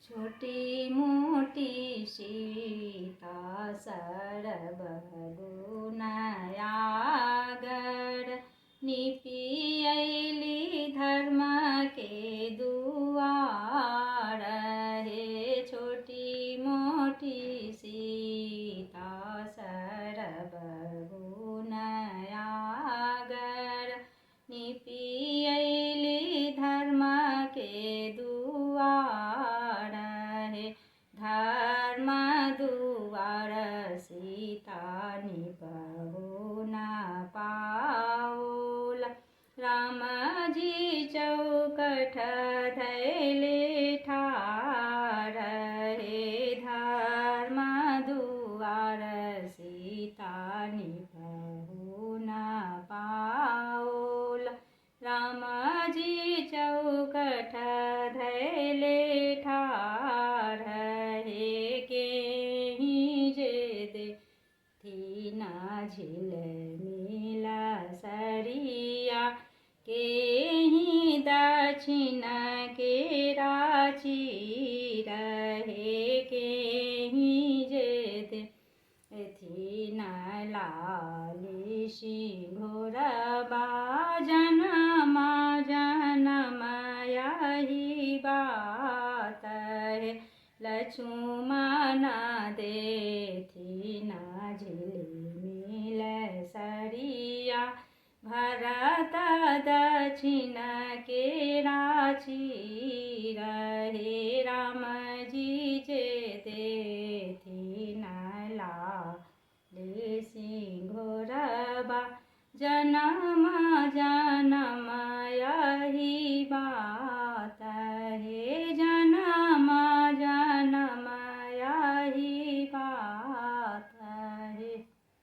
छोटी मोटी सीता सरबगु नयागढ़ निपी अइली धर्म के दुआर हे। छोटी मोटी सीता सरबगु नयागढ़ निपी अइली धर्म के दुआर हे। धर्म दुआर सीता निपहु न पाउल राम जी चौकठ धैले ठाढ़ हे। धर्म दुआर सीता निपहु न पाउल राम जी चौकठ धैले ठाढ़ हे। केहि जे देखी न झिलमिल सरिया केहि दक्षिण केरा चीर हे। केहि जे देखी न लाली सिंघोर बाजन यही बात है। लक्ष्मण देखी न झिलमिल सरिया भरत दक्षिण केरा चीर हे।